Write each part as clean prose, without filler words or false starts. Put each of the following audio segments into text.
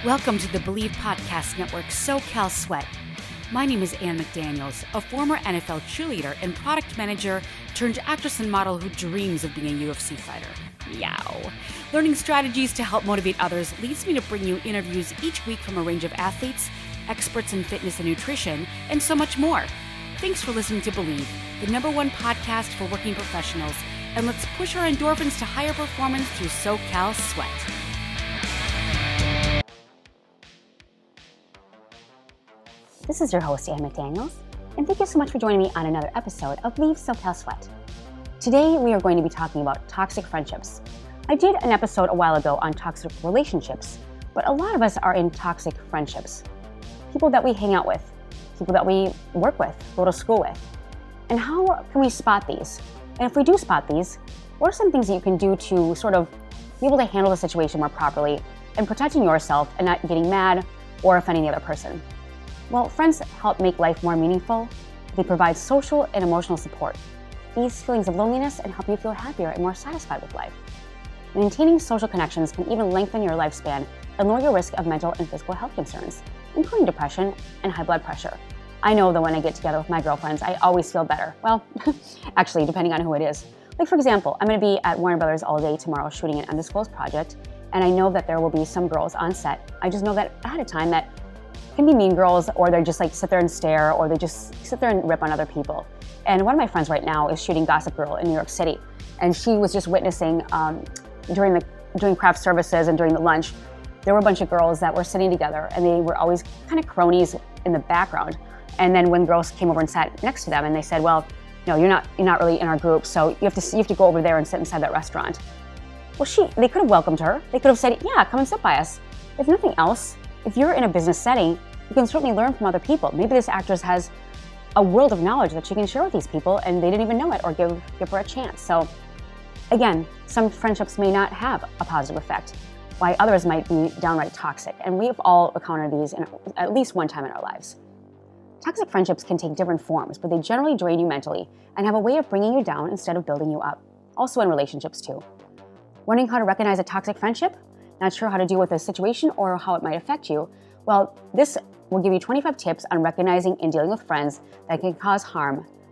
Welcome to the Believe Podcast Network's SoCal Sweat. My name is Ann McDaniels, a former NFL cheerleader and product manager turned actress and model who dreams of being a UFC fighter. Yow. Learning strategies to help motivate others leads me to bring you interviews each week from a range of athletes, experts in fitness and nutrition, and so much more. Thanks for listening to Believe, the #1 podcast for working professionals, and let's push our endorphins to higher performance through SoCal Sweat. This is your host, Ann McDaniels, and thank you so much for joining me on another episode of Believe SoCal Sweat. Today, we are going to be talking about toxic friendships. I did an episode a while ago on toxic relationships, but a lot of us are in toxic friendships. People that we hang out with, people that we work with, go to school with. And how can we spot these? And if we do spot these, what are some things that you can do to sort of be able to handle the situation more properly and protecting yourself and not getting mad or offending the other person? Well, friends help make life more meaningful. They provide social and emotional support, ease feelings of loneliness, and help you feel happier and more satisfied with life. Maintaining social connections can even lengthen your lifespan and lower your risk of mental and physical health concerns, including depression and high blood pressure. I know that when I get together with my girlfriends, I always feel better. Well, actually, depending on who it is. Like, for example, I'm going to be at Warner Brothers all day tomorrow shooting an undisclosed project, and I know that there will be some girls on set. I just know that ahead of time that can be mean girls, or they're just like sit there and stare, or they just sit there and rip on other people. And one of my friends right now is shooting Gossip Girl in New York City, and she was just witnessing during craft services and during the lunch, there were a bunch of girls that were sitting together, and they were always kind of cronies in the background. And then when girls came over and sat next to them, and they said, "Well, no, you're not really in our group, so you have to go over there and sit inside that restaurant." Well, they could have welcomed her. They could have said, "Yeah, come and sit by us." If nothing else, if you're in a business setting, you can certainly learn from other people. Maybe this actress has a world of knowledge that she can share with these people, and they didn't even know it or give her a chance. So again, some friendships may not have a positive effect, while others might be downright toxic. And we've all encountered these at least one time in our lives. Toxic friendships can take different forms, but they generally drain you mentally and have a way of bringing you down instead of building you up. Also in relationships too. Wondering how to recognize a toxic friendship? Not sure how to deal with a situation or how it might affect you? Well, this will give you 25 tips on recognizing and dealing with friends that can cause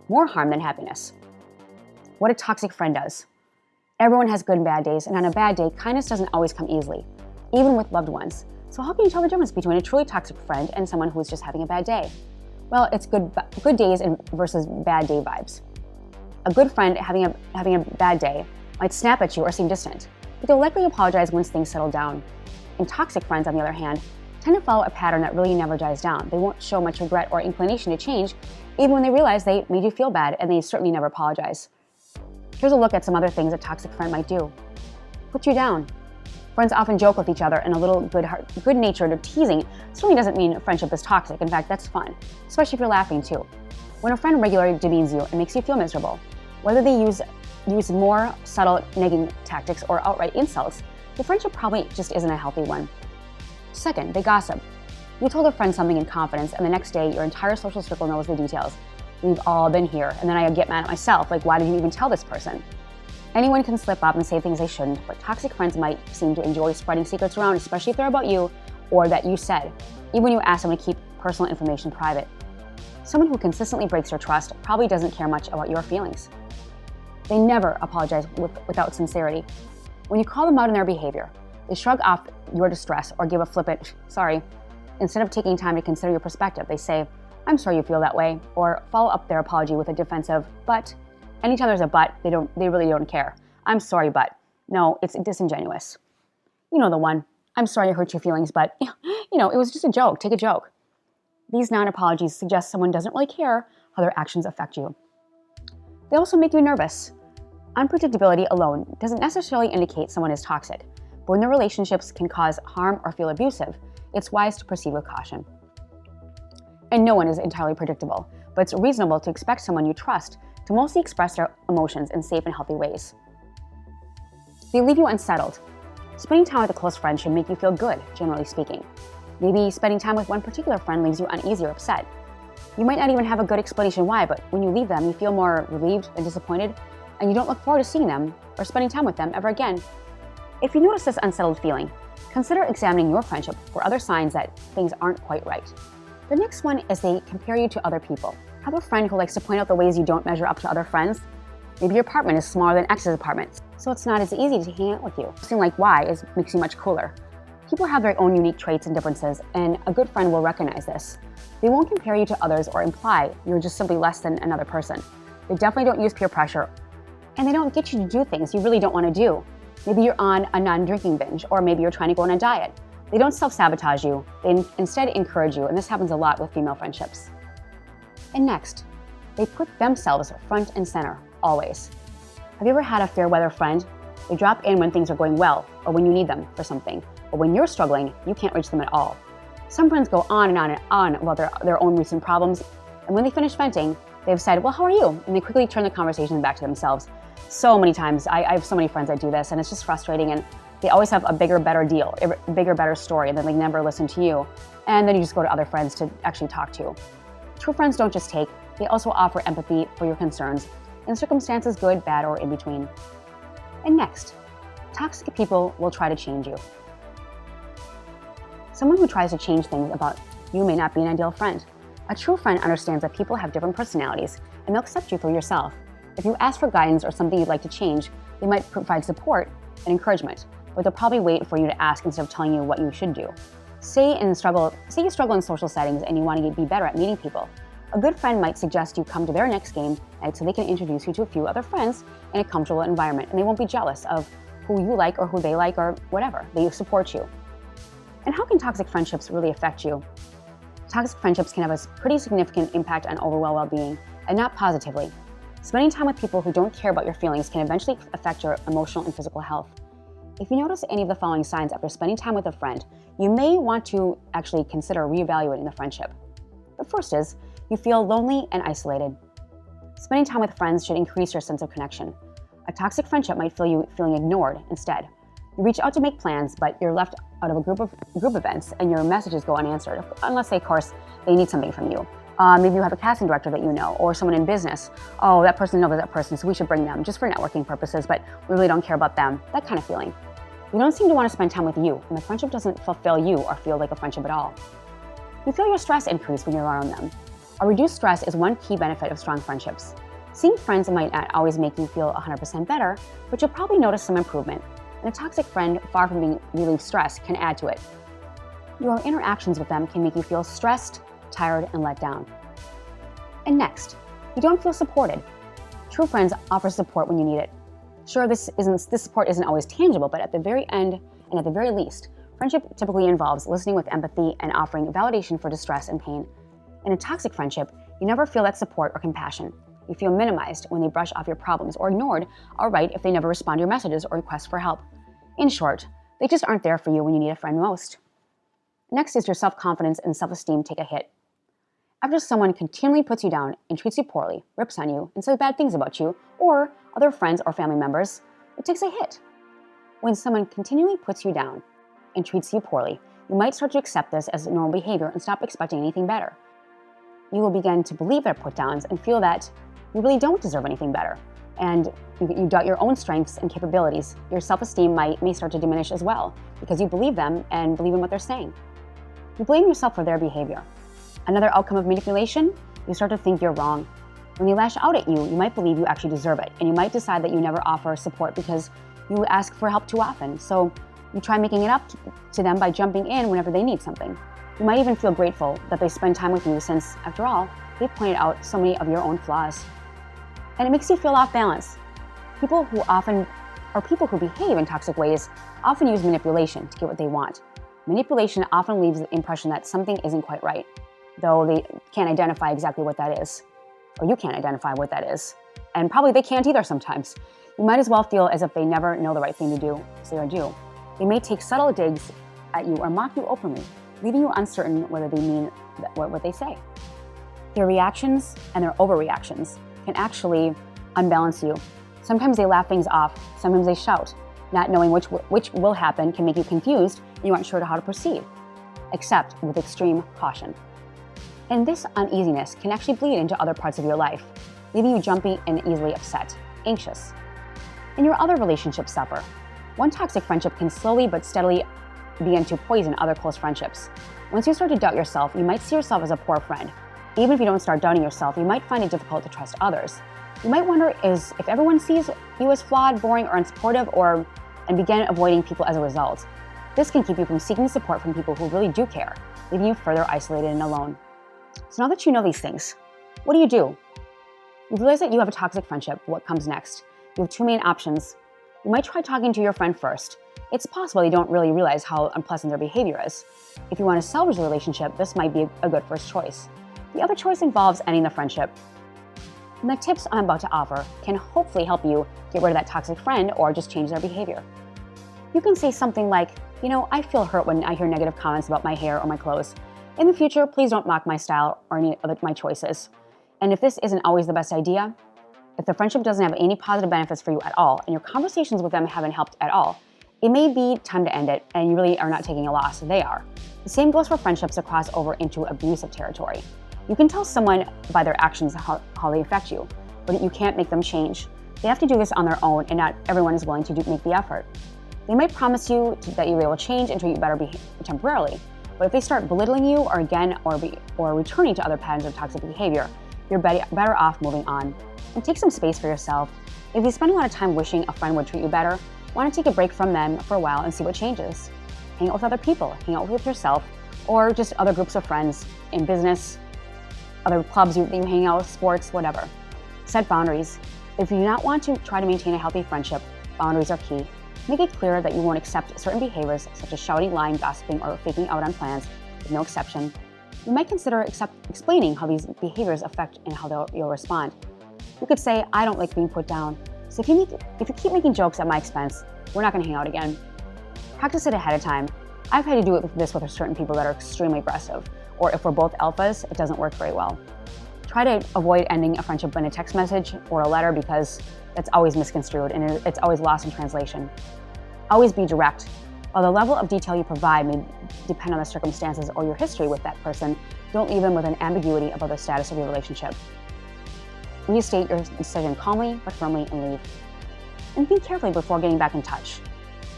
more harm than happiness. What a toxic friend does. Everyone has good and bad days, and on a bad day, kindness doesn't always come easily, even with loved ones. So how can you tell the difference between a truly toxic friend and someone who is just having a bad day? Well, it's good days versus bad day vibes. A good friend having a bad day might snap at you or seem distant, but they'll likely apologize once things settle down. And toxic friends, on the other hand, tend to follow a pattern that really never dies down. They won't show much regret or inclination to change, even when they realize they made you feel bad, and they certainly never apologize. Here's a look at some other things a toxic friend might do. Put you down. Friends often joke with each other, and a little good-natured teasing certainly doesn't mean a friendship is toxic. In fact, that's fun, especially if you're laughing too. When a friend regularly demeans you and makes you feel miserable, whether they use more subtle negging tactics or outright insults, the friendship probably just isn't a healthy one. Second, they gossip. You told a friend something in confidence, and the next day, your entire social circle knows the details. We've all been here, and then I get mad at myself, like, why did you even tell this person? Anyone can slip up and say things they shouldn't, but toxic friends might seem to enjoy spreading secrets around, especially if they're about you or that you said, even when you ask them to keep personal information private. Someone who consistently breaks your trust probably doesn't care much about your feelings. They never apologize without sincerity. When you call them out on their behavior, they shrug off your distress or give a flippant, sorry. Instead of taking time to consider your perspective, they say, "I'm sorry you feel that way," or follow up their apology with a defensive, "but." Anytime there's a but, they really don't care. "I'm sorry, but." No, it's disingenuous. You know the one. "I'm sorry I hurt your feelings, but, it was just a joke. Take a joke." These non-apologies suggest someone doesn't really care how their actions affect you. They also make you nervous. Unpredictability alone doesn't necessarily indicate someone is toxic, but when the relationships can cause harm or feel abusive, it's wise to proceed with caution. And no one is entirely predictable, but it's reasonable to expect someone you trust to mostly express their emotions in safe and healthy ways. They leave you unsettled. Spending time with a close friend should make you feel good, generally speaking. Maybe spending time with one particular friend leaves you uneasy or upset. You might not even have a good explanation why, but when you leave them, you feel more relieved and disappointed, and you don't look forward to seeing them or spending time with them ever again. If you notice this unsettled feeling, consider examining your friendship for other signs that things aren't quite right. The next one is they compare you to other people. Have a friend who likes to point out the ways you don't measure up to other friends. Maybe your apartment is smaller than X's apartment, so it's not as easy to hang out with you. Something like Y makes you much cooler. People have their own unique traits and differences, and a good friend will recognize this. They won't compare you to others or imply you're just simply less than another person. They definitely don't use peer pressure, and they don't get you to do things you really don't want to do. Maybe you're on a non-drinking binge, or maybe you're trying to go on a diet. They don't self-sabotage you, they instead encourage you, and this happens a lot with female friendships. And next, they put themselves front and center, always. Have you ever had a fair weather friend? They drop in when things are going well, or when you need them for something. But when you're struggling, you can't reach them at all. Some friends go on and on and on about their own recent problems, and when they finish venting, they've said, well, how are you? And they quickly turn the conversation back to themselves. So many times, I have so many friends that do this, and it's just frustrating, and they always have a bigger, better deal, a bigger, better story, and then they never listen to you. And then you just go to other friends to actually talk to. True friends don't just take, they also offer empathy for your concerns in circumstances good, bad, or in between. And next, toxic people will try to change you. Someone who tries to change things about you may not be an ideal friend. A true friend understands that people have different personalities, and they'll accept you for yourself. If you ask for guidance or something you'd like to change, they might provide support and encouragement, but they'll probably wait for you to ask instead of telling you what you should do. Say you struggle in social settings and you want to be better at meeting people. A good friend might suggest you come to their next game night so they can introduce you to a few other friends in a comfortable environment, and they won't be jealous of who you like or who they like or whatever. They support you. And how can toxic friendships really affect you? Toxic friendships can have a pretty significant impact on overall well-being, and not positively. Spending time with people who don't care about your feelings can eventually affect your emotional and physical health. If you notice any of the following signs after spending time with a friend, you may want to actually consider reevaluating the friendship. The first is, you feel lonely and isolated. Spending time with friends should increase your sense of connection. A toxic friendship might feel you feeling ignored instead. You reach out to make plans, but you're left out of a group events, and your messages go unanswered, unless, of course, they need something from you. Maybe you have a casting director that you know, or someone in business. Oh, that person knows that person, so we should bring them just for networking purposes, but we really don't care about them. That kind of feeling. You don't seem to want to spend time with you, and the friendship doesn't fulfill you or feel like a friendship at all. You feel your stress increase when you're around them. A reduced stress is one key benefit of strong friendships. Seeing friends might not always make you feel 100% better, but you'll probably notice some improvement. And a toxic friend, far from being relieved stress, can add to it. Your interactions with them can make you feel stressed, tired, and let down. And next, you don't feel supported. True friends offer support when you need it. Sure, this support isn't always tangible, but at the very end, and at the very least, friendship typically involves listening with empathy and offering validation for distress and pain. In a toxic friendship, you never feel that support or compassion. You feel minimized when they brush off your problems, or ignored outright if they never respond to your messages or requests for help. In short, they just aren't there for you when you need a friend most. Next is your self-confidence and self-esteem take a hit. After someone continually puts you down and treats you poorly, rips on you, and says bad things about you, or other friends or family members, it takes a hit. When someone continually puts you down and treats you poorly, you might start to accept this as normal behavior and stop expecting anything better. You will begin to believe their put-downs and feel that you really don't deserve anything better. And you doubt your own strengths and capabilities. Your self-esteem may start to diminish as well, because you believe them and believe in what they're saying. You blame yourself for their behavior. Another outcome of manipulation, you start to think you're wrong. When they lash out at you, you might believe you actually deserve it, and you might decide that you never offer support because you ask for help too often. So you try making it up to them by jumping in whenever they need something. You might even feel grateful that they spend time with you since, after all, they've pointed out so many of your own flaws. And it makes you feel off balance. People who behave in toxic ways often use manipulation to get what they want. Manipulation often leaves the impression that something isn't quite right, though they can't identify exactly what that is. Or you can't identify what that is. And probably they can't either sometimes. You might as well feel as if they never know the right thing to do, say or do. They may take subtle digs at you or mock you openly, leaving you uncertain whether they mean what they say. Their reactions and their overreactions can actually unbalance you. Sometimes they laugh things off, sometimes they shout. Not knowing which will happen can make you confused and you aren't sure how to proceed, except with extreme caution. And this uneasiness can actually bleed into other parts of your life, leaving you jumpy and easily upset, anxious. And your other relationships suffer. One toxic friendship can slowly but steadily begin to poison other close friendships. Once you start to doubt yourself, you might see yourself as a poor friend. Even if you don't start doubting yourself, you might find it difficult to trust others. You might wonder if everyone sees you as flawed, boring, or unsupportive, and begin avoiding people as a result. This can keep you from seeking support from people who really do care, leaving you further isolated and alone. So now that you know these things, what do? You've realized that you have a toxic friendship. What comes next? You have two main options. You might try talking to your friend first. It's possible you don't really realize how unpleasant their behavior is. If you want to salvage the relationship, this might be a good first choice. The other choice involves ending the friendship. And the tips I'm about to offer can hopefully help you get rid of that toxic friend or just change their behavior. You can say something like, I feel hurt when I hear negative comments about my hair or my clothes. In the future, please don't mock my style or any of my choices. And if this isn't always the best idea, if the friendship doesn't have any positive benefits for you at all, and your conversations with them haven't helped at all, it may be time to end it, and you really are not taking a loss. They are. The same goes for friendships that cross over into abusive territory. You can tell someone by their actions how they affect you, but you can't make them change. They have to do this on their own, and not everyone is willing to make the effort. They might promise you that you will change and treat you better temporarily, but if they start belittling you or returning to other patterns of toxic behavior, you're better off moving on. And take some space for yourself. If you spend a lot of time wishing a friend would treat you better, why not take a break from them for a while and see what changes? Hang out with other people, hang out with yourself, or just other groups of friends in business, other clubs you hang out with, sports, whatever. Set boundaries. If you do not want to try to maintain a healthy friendship, boundaries are key. Make it clear that you won't accept certain behaviors such as shouting, lying, gossiping, or faking out on plans, with no exception. You might consider explaining how these behaviors affect and how you'll respond. You could say, I don't like being put down, so if you keep making jokes at my expense, we're not going to hang out again. Practice it ahead of time. I've had to do this with certain people that are extremely aggressive, or if we're both alphas, it doesn't work very well. Try to avoid ending a friendship in a text message or a letter because that's always misconstrued and it's always lost in translation. Always be direct. While the level of detail you provide may depend on the circumstances or your history with that person, don't leave them with an ambiguity about the status of your relationship. Restate your decision calmly but firmly and leave. And think carefully before getting back in touch.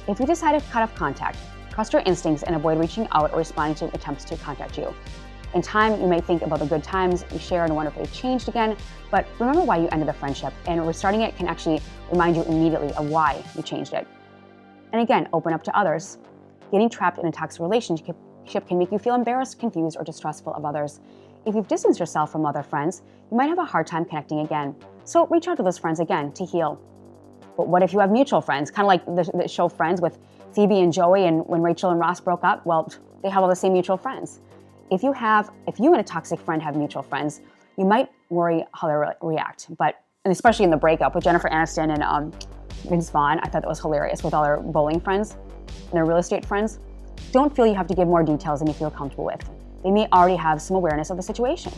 If you decide to cut off contact, trust your instincts and avoid reaching out or responding to attempts to contact you. In time, you may think about the good times you share and wonder if they've changed again, but remember why you ended the friendship, and restarting it can actually remind you immediately of why you changed it. And again, open up to others. Getting trapped in a toxic relationship can make you feel embarrassed, confused, or distrustful of others. If you've distanced yourself from other friends, you might have a hard time connecting again. So reach out to those friends again to heal. But what if you have mutual friends? Kind of like the show Friends with Phoebe and Joey, and when Rachel and Ross broke up, well, they have all the same mutual friends. If you and a toxic friend have mutual friends, you might worry how they react. And especially in the breakup with Jennifer Aniston and Vince Vaughn, I thought that was hilarious with all their bowling friends and their real estate friends. Don't feel you have to give more details than you feel comfortable with. They may already have some awareness of the situation.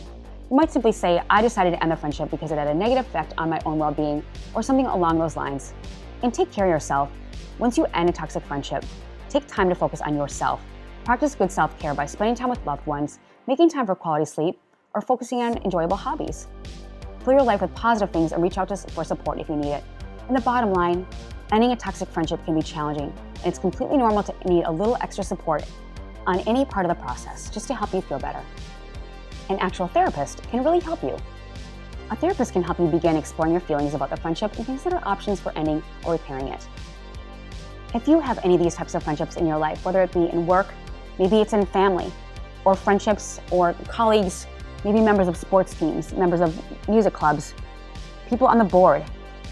You might simply say, I decided to end the friendship because it had a negative effect on my own well-being, or something along those lines. And take care of yourself. Once you end a toxic friendship, take time to focus on yourself. Practice good self-care by spending time with loved ones, making time for quality sleep, or focusing on enjoyable hobbies. Fill your life with positive things and reach out for support if you need it. And the bottom line, ending a toxic friendship can be challenging, and it's completely normal to need a little extra support on any part of the process just to help you feel better. An actual therapist can really help you. A therapist can help you begin exploring your feelings about the friendship and consider options for ending or repairing it. If you have any of these types of friendships in your life, whether it be in work, maybe it's in family, or friendships or colleagues, maybe members of sports teams, members of music clubs, people on the board,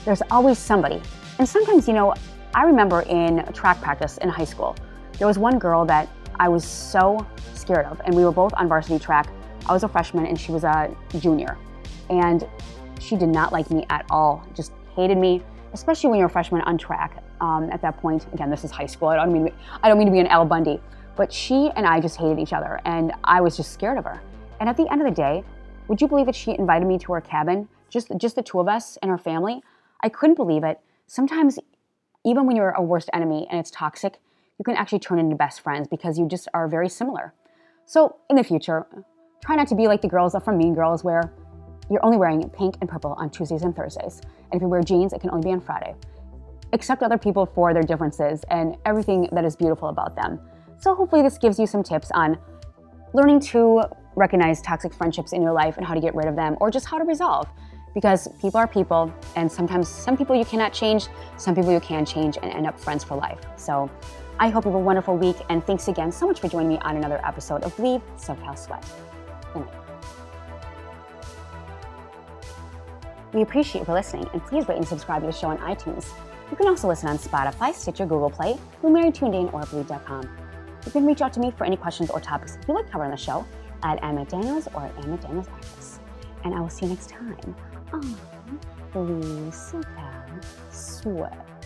there's always somebody. And sometimes, I remember in track practice in high school, there was one girl that I was so scared of, and we were both on varsity track. I was a freshman and she was a junior, and she did not like me at all, just hated me, especially when you're a freshman on track. At that point, again, this is high school, I don't mean to be an Al Bundy, but she and I just hated each other, and I was just scared of her. And at the end of the day, would you believe that she invited me to her cabin, just the two of us and her family? I couldn't believe it. Sometimes, even when you're a worst enemy and it's toxic, you can actually turn into best friends because you just are very similar. So in the future, try not to be like the girls from Mean Girls where you're only wearing pink and purple on Tuesdays and Thursdays. And if you wear jeans, it can only be on Friday. accept other people for their differences and everything that is beautiful about them. So hopefully this gives you some tips on learning to recognize toxic friendships in your life and how to get rid of them, or just how to resolve. Because people are people, and sometimes some people you cannot change, some people you can change and end up friends for life. So I hope you have a wonderful week, and thanks again so much for joining me on another episode of Leave SoCal Sweat. Good night. We appreciate you for listening, and please rate and subscribe to the show on iTunes. You can also listen on Spotify, Stitcher, Google Play, Luminary, TuneIn, or Believe.com. You can reach out to me for any questions or topics you'd like covered on the show at McDaniels or at McDaniels Actress. And I will see you next time on Leave SoCal Sweat.